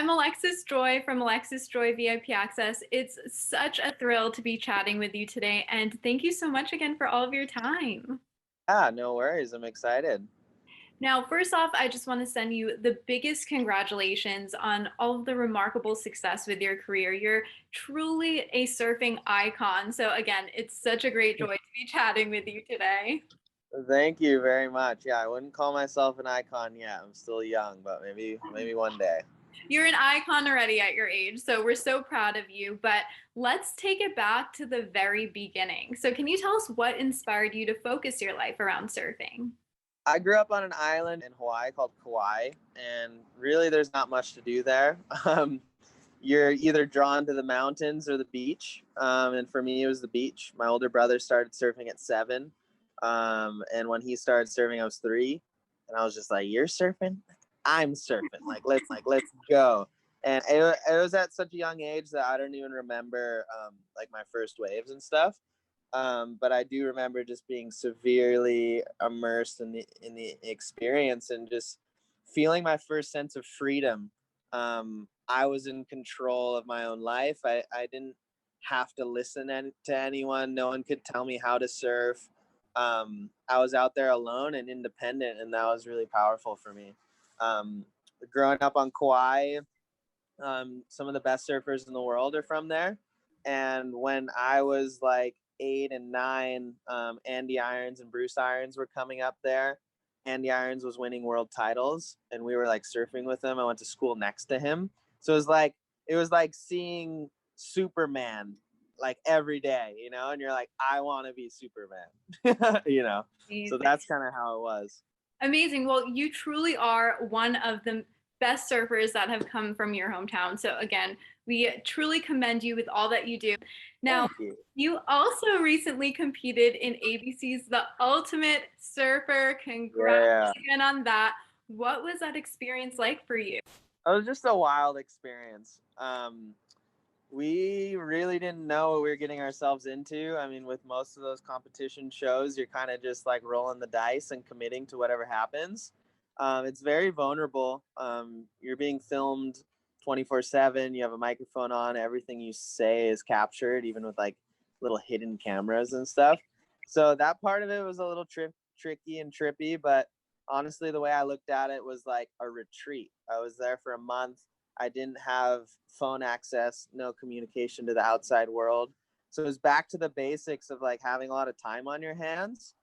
I'm Alexis Joy from Alexis Joy VIP Access. It's such a thrill to be chatting with you today, and thank you so much again for all of your time. Yeah, no worries. I'm excited. Now, first off, I just want to send you the biggest congratulations on all of the remarkable success with your career. You're truly a surfing icon. So, again, it's such a great joy to be chatting with you today. Thank you very much. Yeah, I wouldn't call myself an icon yet. I'm still young, but maybe one day. You're an icon already at your age, so we're so proud of you. But let's take it back to the very beginning. So, can you tell us what inspired you to focus your life around surfing? I grew up on an island in Hawaii called Kauai, and really there's not much to do there. You're either drawn to the mountains or the beach. And for me, it was the beach. My older brother started surfing at 7. And when he started surfing, I was 3. And I was just like, "You're surfing? I'm surfing. Let's go." And it was at such a young age that I don't even remember like my first waves and stuff. But I do remember just being severely immersed in the experience and just feeling my first sense of freedom. I was in control of my own life. I didn't have to listen to anyone. No one could tell me how to surf. I was out there alone and independent, and that was really powerful for me. Um, Growing up on Kauai, some of the best surfers in the world are from there. And when I was like 8 and 9, Andy Irons and Bruce Irons were coming up there. Andy Irons was winning world titles, and we were like surfing with him. I went to school next to him, so it was like seeing Superman like every day, and you're like, I want to be Superman, So Amazing. that's kind of how it was. Amazing. Well, you truly are one of the best surfers that have come from your hometown. So, again, we truly commend you with all that you do. Now, Thank you. you also recently competed in ABC's The Ultimate Surfer. Congrats Yeah. again on that. What was that experience like for you? It was just a wild experience. We really didn't know what we were getting ourselves into. I mean, with most of those competition shows, you're kind of just like rolling the dice and committing to whatever happens. It's very vulnerable. You're being filmed 24/7. You have a microphone on. Everything you say is captured, even with like little hidden cameras and stuff. So that part of it was a little tricky and trippy, but honestly, the way I looked at it was like a retreat. I was there for a month. I didn't have phone access, no communication to the outside world. So it was back to the basics of like having a lot of time on your hands,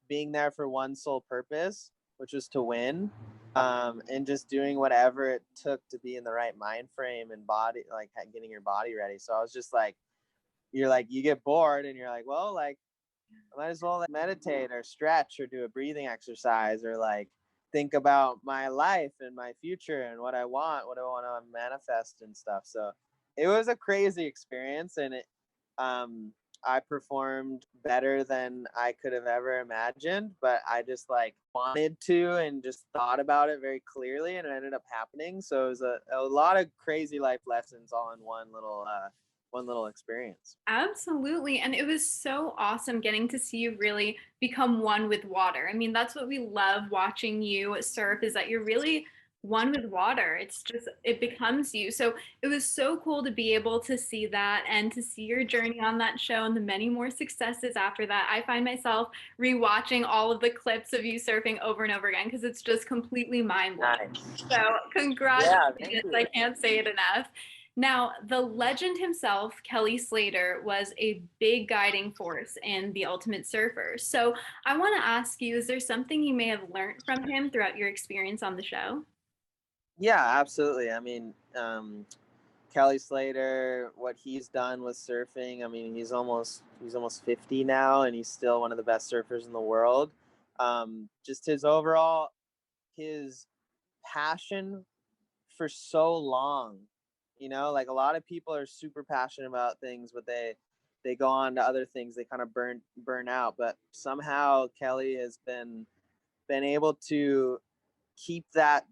being there for one sole purpose, which was to win, and just doing whatever it took to be in the right mind frame and body, like getting your body ready. So I was just like, you get bored and you're like, well, like, I might as well like meditate or stretch or do a breathing exercise or like think about my life and my future and what I want to manifest and stuff. So it was a crazy experience, and I performed better than I could have ever imagined, but I just like wanted to and just thought about it very clearly, and it ended up happening. So it was a lot of crazy life lessons all in one little experience. Absolutely. And it was so awesome getting to see you really become one with water. I mean, that's what we love watching you surf is that you're really one with water. It's just, it becomes you. So it was so cool to be able to see that and to see your journey on that show and the many more successes after that. I find myself rewatching all of the clips of you surfing over and over again because it's just completely mind blowing. Nice. So, Yeah, thank congratulations. I you. can't say it enough. Now, the legend himself, Kelly Slater, was a big guiding force in The Ultimate Surfer. So I want to ask you, is there something you may have learned from him throughout your experience on the show? Yeah, absolutely. I mean, Kelly Slater, what he's done with surfing. I mean, he's almost 50 now, and he's still one of the best surfers in the world. Just his passion for so long. Like a lot of people are super passionate about things, but they go on to other things. They kind of burn out. But somehow Kelly has been able to keep that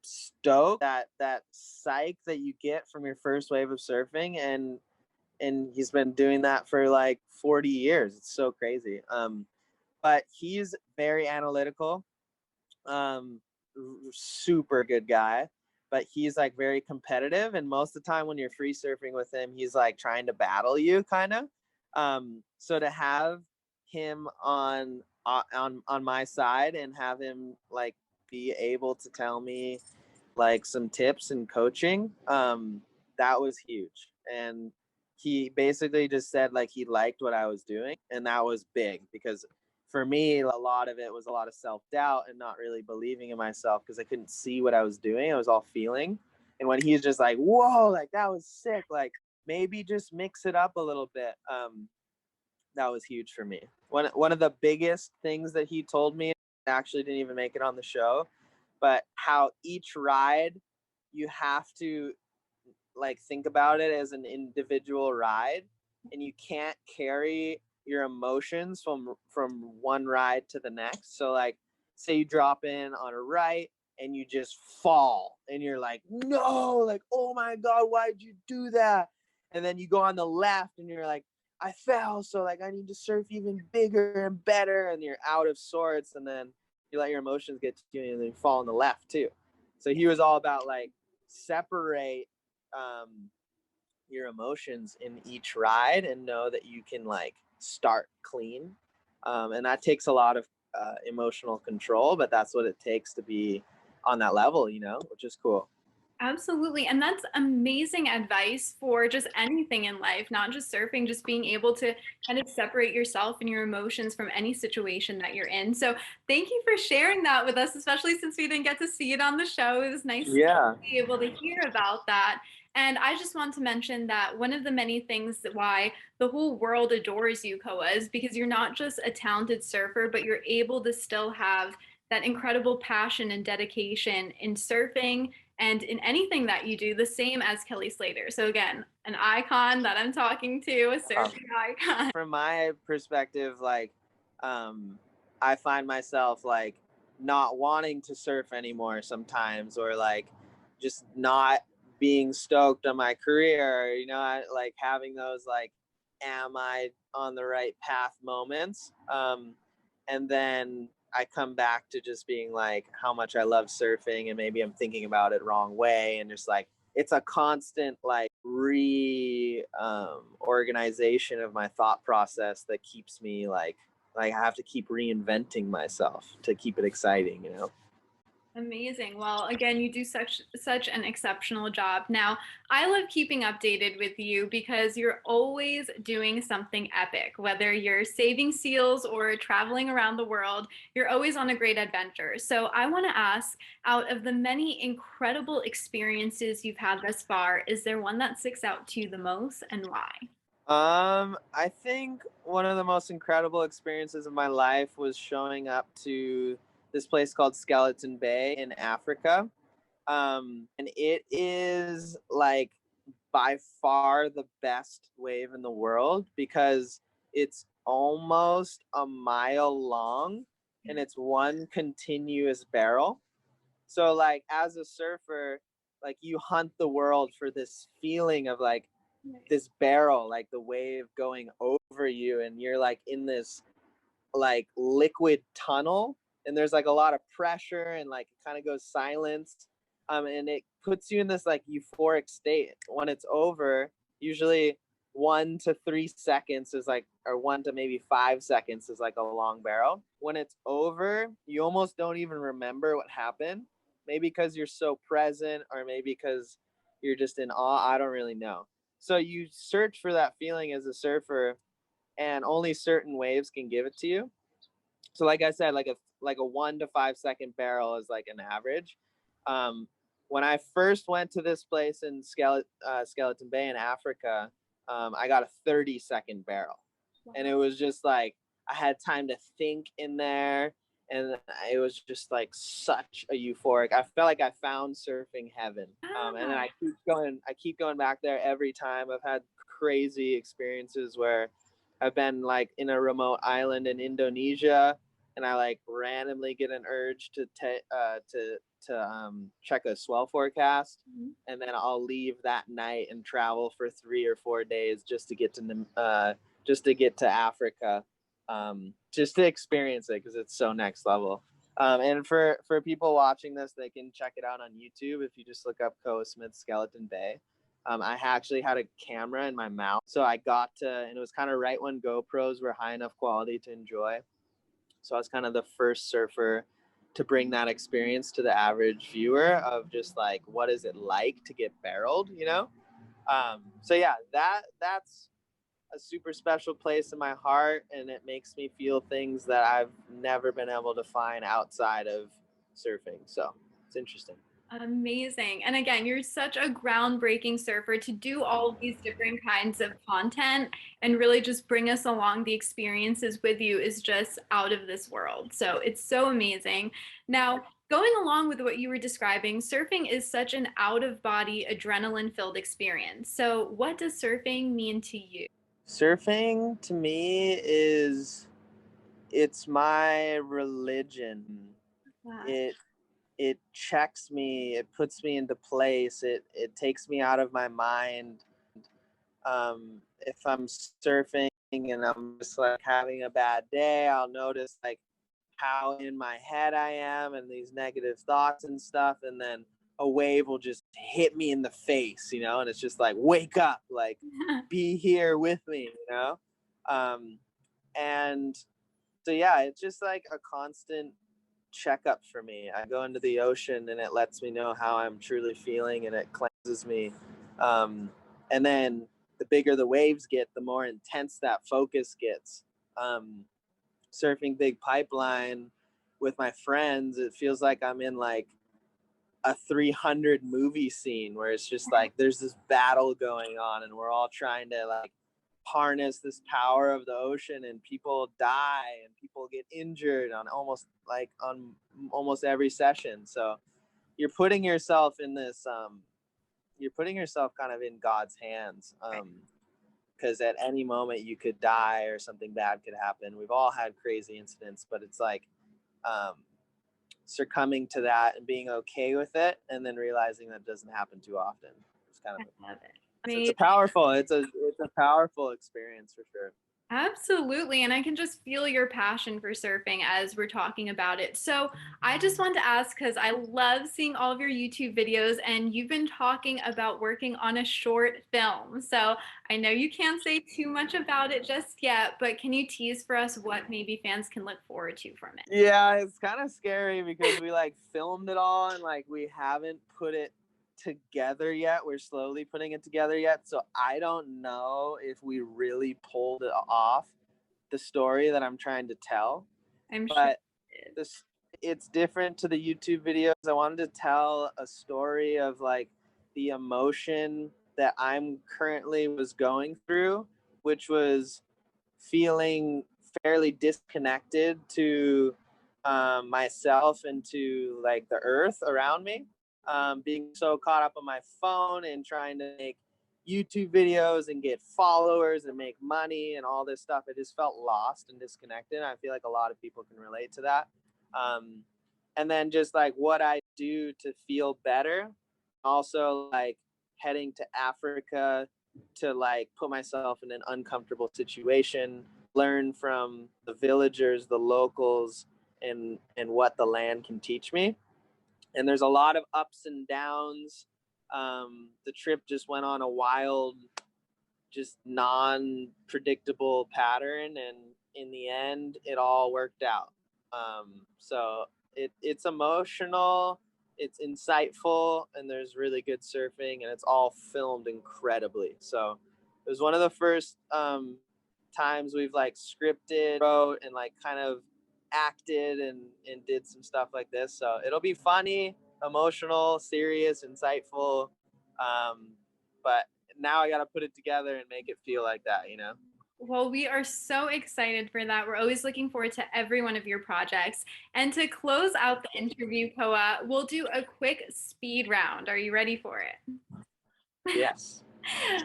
stoke, that psych that you get from your first wave of surfing, and he's been doing that for like 40 years. It's so crazy. But he's very analytical, super good guy, but he's like very competitive, and most of the time when you're free surfing with him, he's like trying to battle you kind of. So to have him on my side and have him like be able to tell me like some tips and coaching, that was huge. And he basically just said like he liked what I was doing, and that was big because for me a lot of it was a lot of self-doubt and not really believing in myself because I couldn't see what I was doing. I was all feeling. And when he's just like, whoa, like that was sick, like maybe just mix it up a little bit, that was huge for me. One of the biggest things that he told me, actually didn't even make it on the show, but how each ride you have to like think about it as an individual ride, and you can't carry your emotions from one ride to the next. So like say you drop in on a right and you just fall and you're like, no, like, oh my god, why'd you do that? And then you go on the left and you're like, I fell, so like I need to surf even bigger and better, and you're out of sorts, and then you let your emotions get to you and then you fall on the left too. So he was all about like separate your emotions in each ride and know that you can like start clean, and that takes a lot of emotional control, but that's what it takes to be on that level, you know, which is cool. Absolutely. And that's amazing advice for just anything in life, not just surfing, just being able to kind of separate yourself and your emotions from any situation that you're in. So thank you for sharing that with us, especially since we didn't get to see it on the show. It was nice to Yeah. be able to hear about that. And I just want to mention that one of the many things that why the whole world adores you, Koa, is because you're not just a talented surfer, but you're able to still have that incredible passion and dedication in surfing and in anything that you do, the same as Kelly Slater. So again, an icon that I'm talking to, a surfing icon. From my perspective, like, I find myself like not wanting to surf anymore sometimes, or like just not being stoked on my career, you know, like having those like, am I on the right path moments? And then I come back to just being like how much I love surfing, and maybe I'm thinking about it wrong way, and just like it's a constant like organization of my thought process that keeps me like I have to keep reinventing myself to keep it exciting, you know. Amazing. Well, again, you do such an exceptional job. Now, I love keeping updated with you because you're always doing something epic. Whether you're saving seals or traveling around the world, you're always on a great adventure. So, I want to ask, out of the many incredible experiences you've had thus far, is there one that sticks out to you the most and why? I think one of the most incredible experiences of my life was showing up to this place called Skeleton Bay in Africa. And it is like by far the best wave in the world because it's almost a mile long and it's one continuous barrel. So like as a surfer, like you hunt the world for this feeling of like this barrel, like the wave going over you, and you're like in this like liquid tunnel, and there's like a lot of pressure, and like it kind of goes silent, and it puts you in this like euphoric state. When it's over, usually 1 to 3 seconds is like, or 1 to maybe 5 seconds is like a long barrel. When it's over, you almost don't even remember what happened, maybe because you're so present, or maybe because you're just in awe. I don't really know. So you search for that feeling as a surfer, and only certain waves can give it to you. So like I said, like a 1 to 5 second barrel is like an average. Um, when I first went to this place in Skeleton Bay in Africa, I got a 30-second barrel, and it was just like I had time to think in there, and it was just like such a euphoric. I felt like I found surfing heaven, and then Ah, I keep going back there every time. I've had crazy experiences where I've been like in a remote island in Indonesia, and I like randomly get an urge to check a swell forecast, mhm. and then I'll leave that night and travel for 3 or 4 days just to get to Africa, just to experience it because it's so next level. And for people watching this, they can check it out on YouTube if you just look up Koa Smith Skeleton Bay. I actually had a camera in my mouth, so I got to, and it was kind of right when GoPros were high enough quality to enjoy. So I was kind of the first surfer to bring that experience to the average viewer of just like, what is it like to get barreled, you know? So yeah, that's a super special place in my heart, and it makes me feel things that I've never been able to find outside of surfing. So it's interesting. Amazing. And again, you're such a groundbreaking surfer to do all of these different kinds of content and really just bring us along the experiences with you is just out of this world. So it's so amazing. Now, going along with what you were describing, surfing is such an out of body, adrenaline filled experience. So, what does surfing mean to you? Surfing to me is, it's my religion. Wow. It checks me, it puts me into place, it takes me out of my mind. If I'm surfing and I'm just like having a bad day, I'll notice like how in my head I am and these negative thoughts and stuff, and then a wave will just hit me in the face, you know, and it's just like, wake up, like be here with me, you know. And so yeah, it's just like a constant checkup for me. I go into the ocean and it lets me know how I'm truly feeling, and it cleanses me. And then the bigger the waves get, the more intense that focus gets. Surfing big pipeline with my friends, it feels like I'm in like a 300 movie scene where it's just like there's this battle going on and we're all trying to like harness this power of the ocean, and people die and people get injured on almost every session. So you're putting yourself in this you're putting yourself kind of in God's hands, because at any moment you could die or something bad could happen. We've all had crazy incidents, but it's like um, succumbing to that and being okay with it, and then realizing that doesn't happen too often. It's kind I of love it. it's a powerful it's a powerful experience for sure. Absolutely. And I can just feel your passion for surfing as we're talking about it. So I just wanted to ask because I love seeing all of your YouTube videos, and you've been talking about working on a short film. So I know you can't say too much about it just yet, but can you tease for us what maybe fans can look forward to from it? Yeah, it's kind of scary because we like filmed it all and like we haven't put it together yet. We're slowly putting it together yet. So I don't know if we really pulled it off, the story that I'm trying to tell. I'm sure But it is. this it's different to the YouTube videos. I wanted to tell a story of like the emotion that I'm currently was going through, which was feeling fairly disconnected to myself and to like the earth around me. Being so caught up on my phone and trying to make YouTube videos and get followers and make money and all this stuff, it just felt lost and disconnected. I feel like a lot of people can relate to that. Um, and then just like what I do to feel better. Also, like heading to Africa to like put myself in an uncomfortable situation, learn from the villagers, the locals, and what the land can teach me. And there's a lot of ups and downs. The trip just went on a wild, just non-predictable pattern, and in the end it all worked out. So it's emotional, it's insightful, and there's really good surfing, and it's all filmed incredibly. So it was one of the first times we've like scripted, wrote, and like kind of acted and did some stuff like this. So it'll be funny, emotional, serious, insightful. But now I got to put it together and make it feel like that, you know? Well, we are so excited for that. We're always looking forward to every one of your projects. And to close out the interview, Koa, we'll do a quick speed round. Are you ready for it? Yes.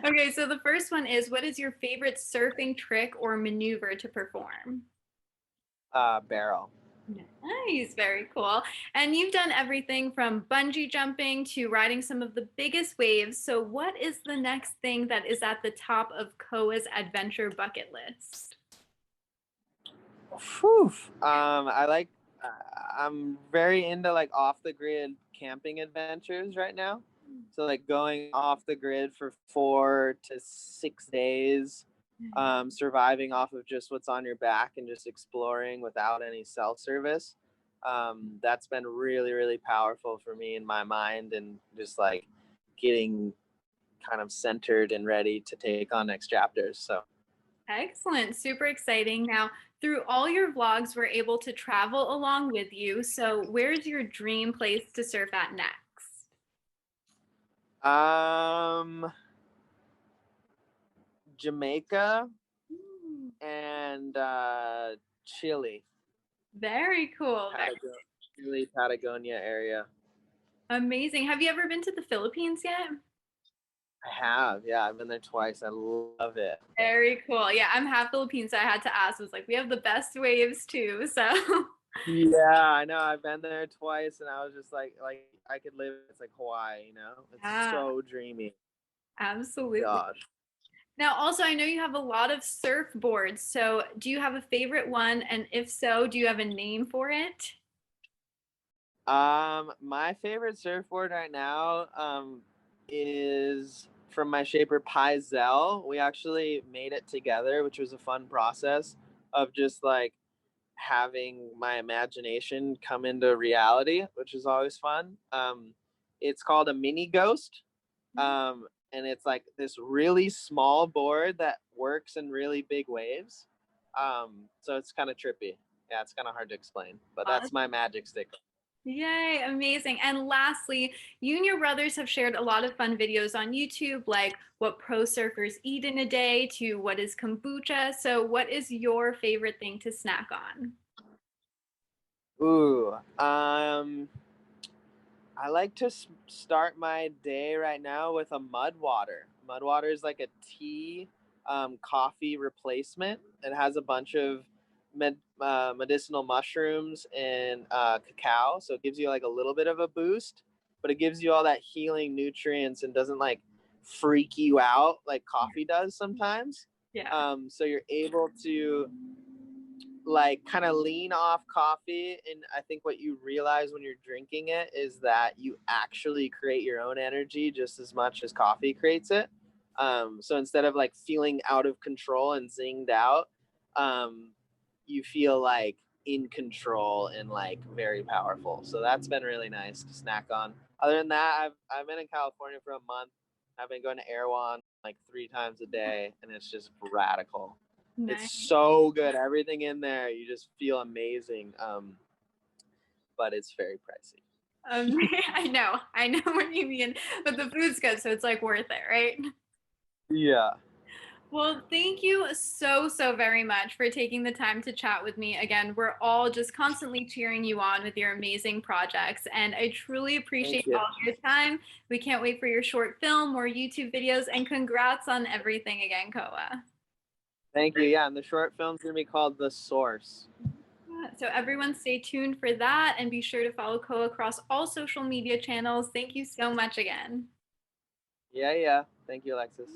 Okay, so the first one is, what is your favorite surfing trick or maneuver to perform? Barrel. Nice, very cool. And you've done everything from bungee jumping to riding some of the biggest waves. So, what is the next thing that is at the top of Koa's adventure bucket list? Whew. I like I'm very into like off the grid camping adventures right now. So like going off the grid for 4 to 6 days, surviving off of just what's on your back and just exploring without any cell service. That's been really, really powerful for me in my mind and just like getting kind of centered and ready to take on next chapters. So Excellent. Super exciting. Now, through all your vlogs, we're able to travel along with you. So, where's your dream place to surf at next? um Jamaica Mm, and Chile. very cool. Chile, Patagonia area. Amazing. Have you ever been to the Philippines yet? I have, yeah, I've been there twice. I love it. Very cool. Yeah, I'm half Philippine, so I had to ask. I was like, we have the best waves too. So, Yeah, I know. I've been there twice, and I was just like I could live. It's like Hawaii, you know. It's yeah, so dreamy. absolutely. Gosh. Now, also, I know you have a lot of surfboards. So, do you have a favorite one? And if so, do you have a name for it? My favorite surfboard right now, is from my shaper Pizel. We actually made it together, which was a fun process of just like having my imagination come into reality, which is always fun. It's called a mini ghost. And it's like this really small board that works in really big waves. So it's kind of trippy. Yeah, it's kind of hard to explain, but that's my magic stick. Yay, amazing. And lastly, you and your brothers have shared a lot of fun videos on YouTube, like what pro surfers eat in a day to what is kombucha. So, what is your favorite thing to snack on? Ooh, I like to start my day right now with a mud water. Mud water is like a tea, coffee replacement. It has a bunch of medicinal mushrooms and cacao, so it gives you like a little bit of a boost, but it gives you all that healing nutrients and doesn't like freak you out like coffee does sometimes. Yeah. So you're able to like kind of lean off coffee, and I think what you realize when you're drinking it is that you actually create your own energy just as much as coffee creates it. So instead of like feeling out of control and zinged out, um, you feel like in control and like very powerful. So that's been really nice to snack on. Other than that, I've been in California for a month. I've been going to Erewhon like 3 times a day, and it's just radical. It's Nice. so good. Everything in there, you just feel amazing. But it's very pricey. Um, I know what you mean, but the food's good, so it's like worth it, right? Yeah. Well, thank you so, so very much for taking the time to chat with me. Again, we're all just constantly cheering you on with your amazing projects, and I truly Thank appreciate you. all of your time. We can't wait for your short film, more YouTube videos, and congrats on everything again, Koa. Thank you. Yeah, and the short film's gonna be called The Source. So everyone stay tuned for that and be sure to follow Koa across all social media channels. Thank you so much again. Yeah, yeah. Thank you, Alexis.